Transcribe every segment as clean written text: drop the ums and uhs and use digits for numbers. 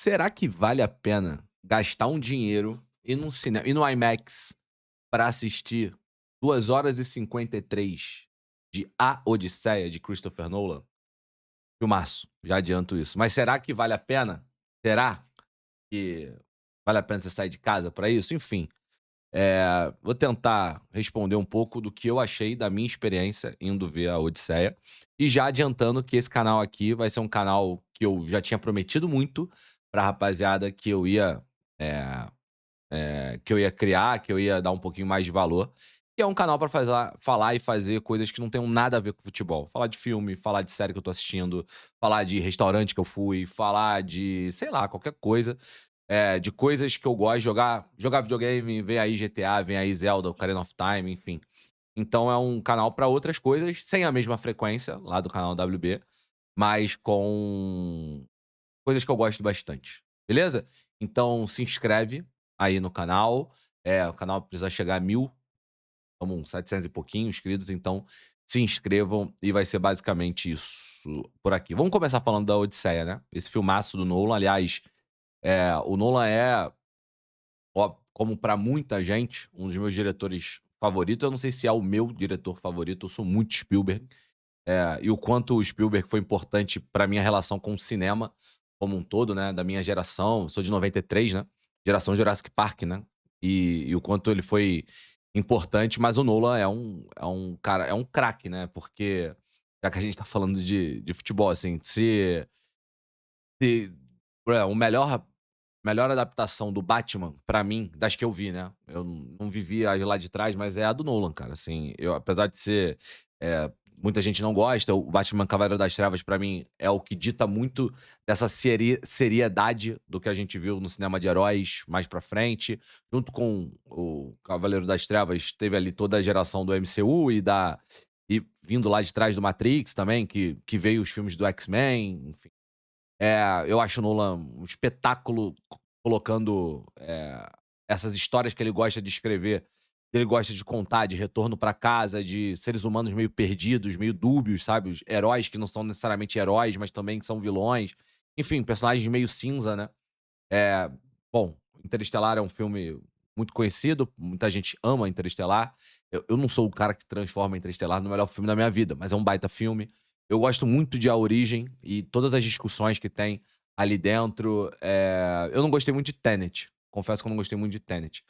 Será que vale a pena gastar um dinheiro, ir no IMAX para assistir 2 horas e 53 de A Odisseia, de Christopher Nolan? Filmaço, já adianto isso. Mas será que vale a pena? Será que vale a pena você sair de casa para isso? Enfim, vou tentar responder um pouco do que eu achei da minha experiência indo ver a Odisseia. E já adiantando que esse canal aqui vai ser um canal que eu já tinha prometido muito pra rapaziada eh que eu ia criar, que eu ia dar um pouquinho mais de valor, que é um canal pra falar e fazer coisas que não tenham nada a ver com futebol. Falar de filme, falar de série que eu tô assistindo, falar de restaurante que eu fui, falar de, sei lá, qualquer coisa, de coisas que eu gosto, jogar videogame, vem aí GTA, vem aí Zelda, Ocarina of Time, enfim. Então é um canal pra outras coisas, sem a mesma frequência lá do canal WB, mas com coisas que eu gosto bastante, beleza? Então se inscreve aí no canal, o canal precisa chegar a 1000, estamos uns 700 e pouquinho inscritos, então se inscrevam e vai ser basicamente isso por aqui. Vamos começar falando da Odisseia, né, esse filmaço do Nolan, aliás, o Nolan é, ó, como pra muita gente, um dos meus diretores favoritos, eu não sei se é o meu diretor favorito, eu sou muito Spielberg, e o quanto o Spielberg foi importante pra minha relação com o cinema como um todo, né, da minha geração. Eu sou de 93, né, geração Jurassic Park, né, e o quanto ele foi importante, mas o Nolan é um cara, é um craque, né, porque já que a gente tá falando de futebol, assim, se o melhor adaptação do Batman, pra mim, das que eu vi, né, eu não vivi as lá de trás, mas é a do Nolan, cara, assim, eu apesar de ser, muita gente não gosta, o Batman Cavaleiro das Trevas pra mim é o que dita muito dessa seriedade do que a gente viu no cinema de heróis mais pra frente, junto com o Cavaleiro das Trevas, teve ali toda a geração do MCU e vindo lá de trás do Matrix também, que veio os filmes do X-Men, enfim. Eu acho o Nolan um espetáculo colocando, essas histórias que ele gosta de escrever, que ele gosta de contar, de retorno pra casa, de seres humanos meio perdidos, meio dúbios, sabe, os heróis que não são necessariamente heróis, mas também que são vilões, enfim, personagens meio cinza, né. Eh, bom, Interestelar é um filme muito conhecido, muita gente ama Interestelar. Eu não sou o cara que transforma Interestelar no melhor filme da minha vida, mas é um baita filme. Eu gosto muito de A Origem e todas as discussões que tem ali dentro. Eu não gostei muito de Tenet, confesso que eu não gostei muito de Tenet.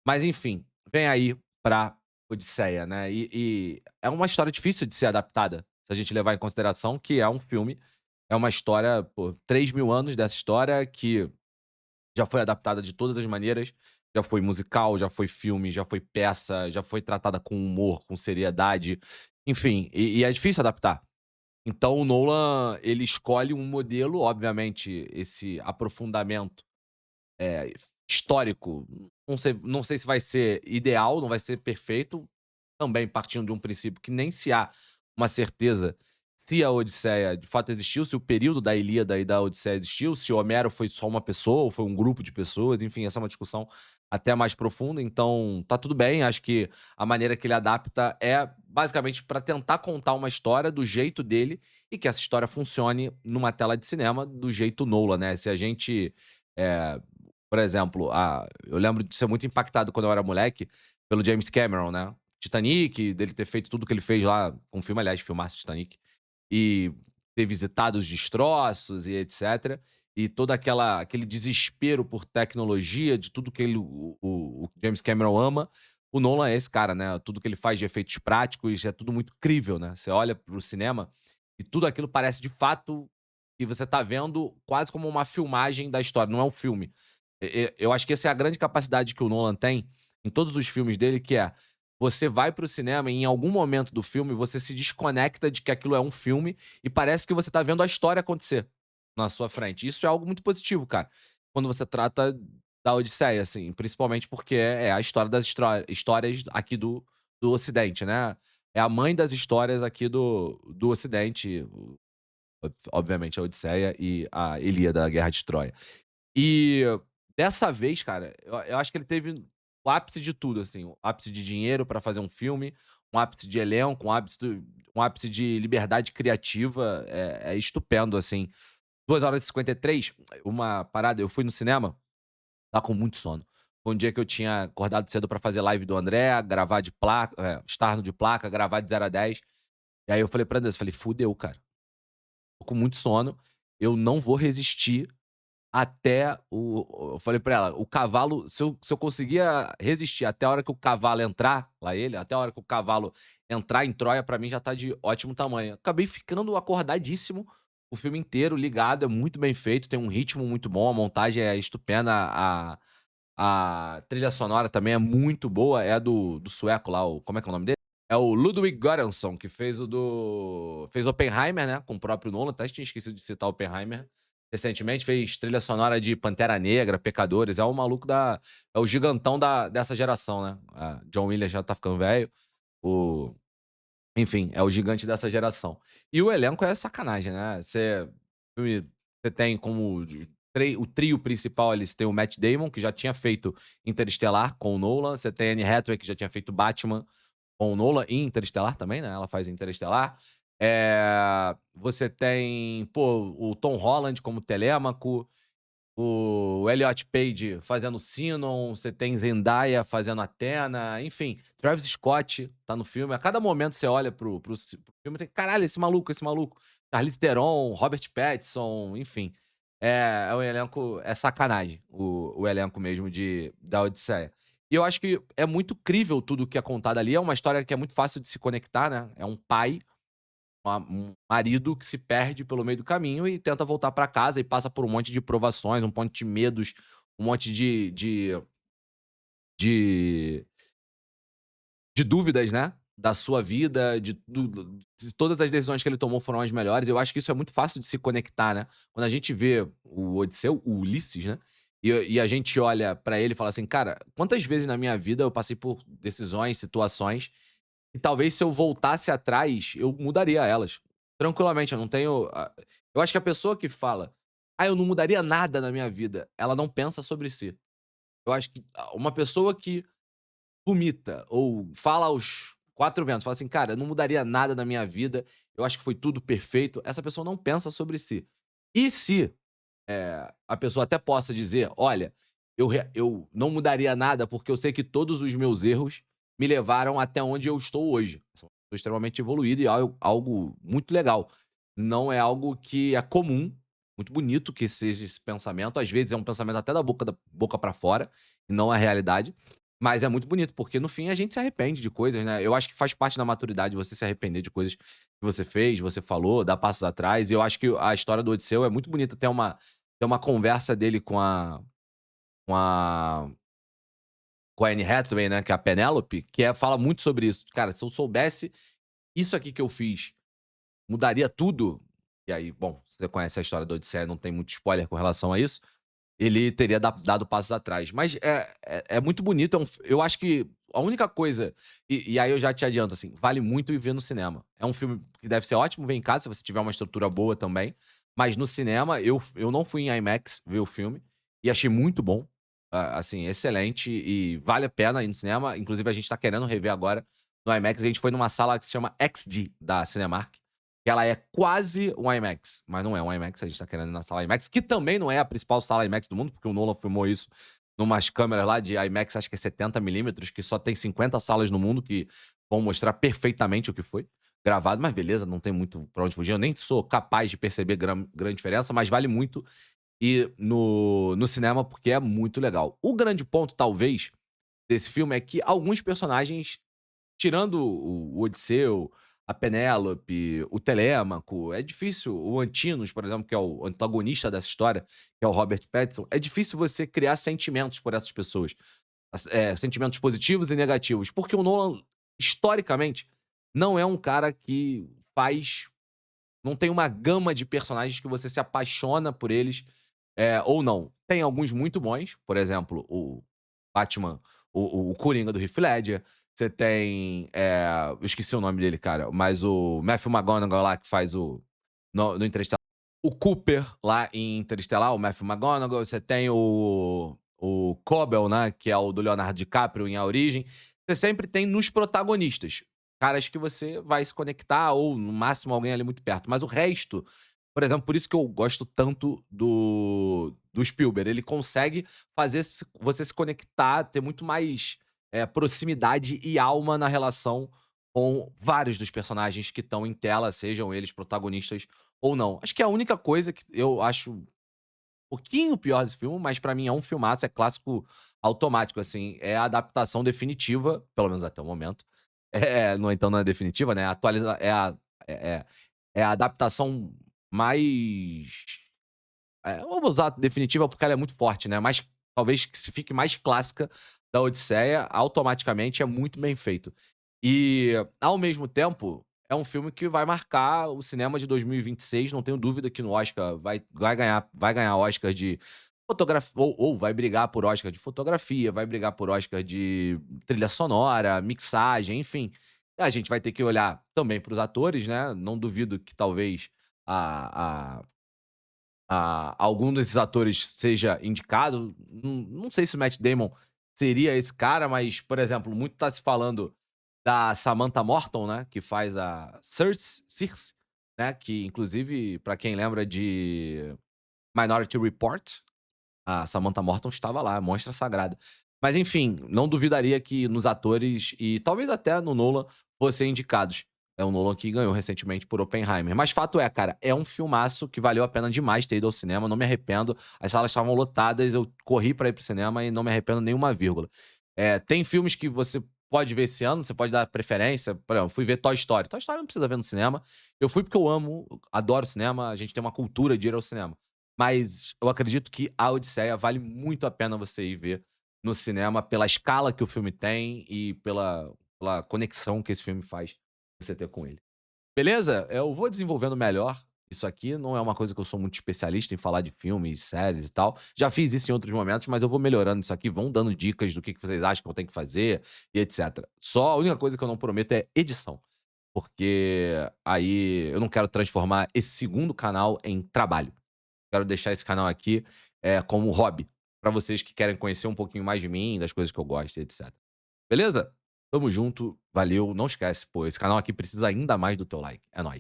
Mas enfim, vem aí pra Odisseia, né, e é uma história difícil de ser adaptada, se a gente levar em consideração que é um filme, é uma história, pô, 3000 anos dessa história que já foi adaptada de todas as maneiras, já foi musical, já foi filme, já foi peça, já foi tratada com humor, com seriedade, enfim, e é difícil adaptar. Então o Nolan, ele escolhe um modelo, obviamente esse aprofundamento, histórico, não sei se vai ser ideal, não vai ser perfeito, também partindo de um princípio que nem se há uma certeza se a Odisseia de fato existiu, se o período da Ilíada e da Odisseia existiu, se Homero foi só uma pessoa ou foi um grupo de pessoas, enfim, essa é uma discussão até mais profunda, então tá tudo bem, acho que a maneira que ele adapta é basicamente para tentar contar uma história do jeito dele e que essa história funcione numa tela de cinema do jeito Nolan, né. Se a gente, eh, por exemplo, eu lembro de ser muito impactado quando eu era moleque pelo James Cameron, né. Titanic, dele ter feito tudo que ele fez lá com o filme, aliás, filmaço Titanic, e ter visitado os destroços e etcétera, e todo aquele desespero por tecnologia, de tudo que o James Cameron ama, o Nolan é esse cara, né, tudo que ele faz de efeitos práticos é tudo muito crível, né, você olha para o cinema e tudo aquilo parece de fato que você tá vendo quase como uma filmagem da história, não é um filme. Eu acho que essa é a grande capacidade que o Nolan tem em todos os filmes dele, que é, você vai para o cinema e em algum momento do filme você se desconecta de que aquilo é um filme e parece que você tá vendo a história acontecer na sua frente. Isso é algo muito positivo, cara, quando você trata da Odisseia, assim, principalmente porque é a história das histórias aqui do Ocidente, né. É a mãe das histórias aqui do Ocidente, obviamente a Odisseia e a Ilíada, a Guerra de Troia. E dessa vez, cara, eu acho que ele teve o ápice de tudo, assim, o ápice de dinheiro pra fazer um filme, um ápice de elenco, um ápice de liberdade criativa, é estupendo, assim. 2 horas e 53, uma parada, eu fui no cinema, tava com muito sono. Foi um dia que eu tinha acordado cedo pra fazer live do André, gravar de placa, externo de placa, gravar de 0 a 10. E aí eu falei pra Andressa, falei: "Fudeu, cara, tô com muito sono, eu não vou resistir até o", eu falei pra ela: "O cavalo, se eu conseguia resistir até a hora que o cavalo entrar, lá ele, até a hora que o cavalo entrar em Troia, pra mim já tá de ótimo tamanho". Acabei ficando acordadíssimo o filme inteiro, ligado, é muito bem feito, tem um ritmo muito bom, a montagem é estupenda, a trilha sonora também é muito boa, é do sueco lá, o como é que é o nome dele? É o Ludwig Göransson, que fez Oppenheimer, né, com o próprio Nolan, até tinha esquecido de citar Oppenheimer. Recentemente fez trilha sonora de Pantera Negra, Pecadores, é o maluco é o gigantão dessa geração, né. John Williams já tá ficando velho, o enfim, é o gigante dessa geração. E o elenco é sacanagem, né, você tem como o trio principal ali, você tem o Matt Damon, que já tinha feito Interestelar com o Nolan, você tem a Anne Hathaway, que já tinha feito Batman com o Nolan e Interestelar também, né, ela faz Interestelar. Você tem, pô, o Tom Holland como Telêmaco, o Elliot Page fazendo Sinon, você tem Zendaya fazendo Athena, enfim, Travis Scott tá no filme. A cada momento você olha pro filme, tem: "Caralho, esse maluco, esse maluco". Charlize Theron, Robert Pattinson, enfim. É um elenco, é sacanagem o elenco mesmo da Odisseia. E eu acho que é muito crível tudo o que é contado ali, é uma história que é muito fácil de se conectar, né, é um pai, um marido que se perde pelo meio do caminho e tenta voltar pra casa e passa por um monte de provações, um monte de medos, um monte de de dúvidas, né, da sua vida, se todas as decisões que ele tomou foram as melhores. Eu acho que isso é muito fácil de se conectar, né. Quando a gente vê o Odisseu, o Ulisses, né, e a gente olha pra ele e fala assim: "Cara, quantas vezes na minha vida eu passei por decisões, situações, e talvez se eu voltasse atrás, eu mudaria elas. Tranquilamente, eu não tenho eu acho que a pessoa que fala: "Ah, eu não mudaria nada na minha vida", ela não pensa sobre si. Eu acho que uma pessoa que vomita ou fala aos 4 ventos, fala assim: "Cara, eu não mudaria nada na minha vida, eu acho que foi tudo perfeito", essa pessoa não pensa sobre si. E se a pessoa até possa dizer: "Olha, eu não mudaria nada, porque eu sei que todos os meus erros me levaram até onde eu estou hoje. Sou uma pessoa extremamente evoluída e algo muito legal". Não é algo que é comum, muito bonito que seja esse pensamento, às vezes é um pensamento até da boca para fora, e não a realidade, mas é muito bonito, porque no fim a gente se arrepende de coisas, né. Eu acho que faz parte da maturidade você se arrepender de coisas que você fez, você falou, dar passos atrás, e eu acho que a história do Odisseu é muito bonita, tem uma conversa dele com a com a Anne Hathaway, né, que é a Penélope, que fala muito sobre isso. "Cara, se eu soubesse isso aqui que eu fiz, mudaria tudo", e aí, bom, você conhece a história da Odisseia, não tem muito spoiler com relação a isso, ele teria dado passos atrás. Mas é muito bonito, eu acho que a única coisa, e aí eu já te adianto, assim, vale muito ir ver no cinema. É um filme que deve ser ótimo ver em casa, se você tiver uma estrutura boa também, mas no cinema eu não fui em IMAX ver o filme, e achei muito bom, assim, excelente e vale a pena ir no cinema, inclusive a gente tá querendo rever agora no IMAX, a gente foi numa sala que se chama XD, da Cinemark, que ela é quase um IMAX, mas não é um IMAX, a gente tá querendo ir na sala IMAX, que também não é a principal sala IMAX do mundo, porque o Nolan filmou isso numas câmeras lá de IMAX, acho que é 70 mm, que só tem 50 salas no mundo que vão mostrar perfeitamente o que foi gravado, mas beleza, não tem muito pra onde fugir. Eu nem sou capaz de perceber grande diferença, mas vale muito ir no cinema, porque é muito legal. O grande ponto, talvez, desse filme é que alguns personagens, tirando o Odisseu, a Penélope, o Telêmaco, é difícil, o Antinos, por exemplo, que é o antagonista dessa história, que é o Robert Pattinson, é difícil você criar sentimentos por essas pessoas. Sentimentos positivos e negativos, porque o Nolan, historicamente, não é um cara que faz, não tem uma gama de personagens que você se apaixona por eles, ou não. Tem alguns muito bons, por exemplo, o Batman, o Coringa do Heath Ledger. Você tem, eu esqueci o nome dele, cara, mas o Matthew McConaughey lá que faz no Interestelar. O Cooper lá em Interestelar, o Matthew McConaughey. Você tem o Cobel, né, que é o do Leonardo DiCaprio em A Origem. Você sempre tem nos protagonistas, caras que você vai se conectar ou, no máximo, alguém ali muito perto. Mas o resto, Por exemplo, por isso que eu gosto tanto do Spielberg. Ele consegue fazer você se conectar, ter muito mais, proximidade e alma na relação com vários dos personagens que estão em tela, sejam eles protagonistas ou não. Acho que a única coisa que eu acho um pouquinho pior desse filme, mas pra mim é um filmaço, é clássico automático, assim, é a adaptação definitiva, pelo menos até o momento. No então não é definitiva, né, é é é a adaptação mais, vamos usar definitiva porque ela é muito forte, né, mas talvez que se fique mais clássica da Odisseia, automaticamente é muito bem feito. E, ao mesmo tempo, é um filme que vai marcar o cinema de 2026, não tenho dúvida que no Oscar vai ganhar Oscar de fotografia ou vai brigar por Oscar de fotografia, vai brigar por Oscar de trilha sonora, mixagem, enfim. A gente vai ter que olhar também para os atores, né, não duvido que talvez a algum desses atores seja indicado, não sei se o Matt Damon seria esse cara, mas, por exemplo, muito tá se falando da Samantha Morton, né, que faz a Circe, né, que inclusive, pra quem lembra de Minority Report, a Samantha Morton estava lá, monstra sagrada. Mas enfim, não duvidaria que nos atores e talvez até no Nolan fossem indicados. É o Nolan que ganhou recentemente por Oppenheimer. Mas fato é, cara, é um filmaço que valeu a pena demais ter ido ao cinema, não me arrependo. As salas estavam lotadas, eu corri pra ir pro cinema e não me arrependo nenhuma vírgula. Tem filmes que você pode ver esse ano, você pode dar preferência. Por exemplo, fui ver Toy Story. Toy Story não precisa ver no cinema. Eu fui porque eu amo, adoro cinema, a gente tem uma cultura de ir ao cinema. Mas eu acredito que A Odisseia vale muito a pena você ir ver no cinema pela escala que o filme tem e pela conexão que esse filme faz você ter com ele. Beleza? Eu vou desenvolvendo melhor isso aqui, não é uma coisa que eu sou muito especialista em falar de filmes, séries e tal. Já fiz isso em outros momentos, mas eu vou melhorando isso aqui, vão dando dicas do que vocês acham que eu tenho que fazer e etcétera. Só a única coisa que eu não prometo é edição, porque aí eu não quero transformar esse segundo canal em trabalho. Quero deixar esse canal aqui, como hobby, pra vocês que querem conhecer um pouquinho mais de mim, das coisas que eu gosto e etcétera. Beleza? Tamo junto, valeu, não esquece, pô, esse canal aqui precisa ainda mais do teu like. É nóis.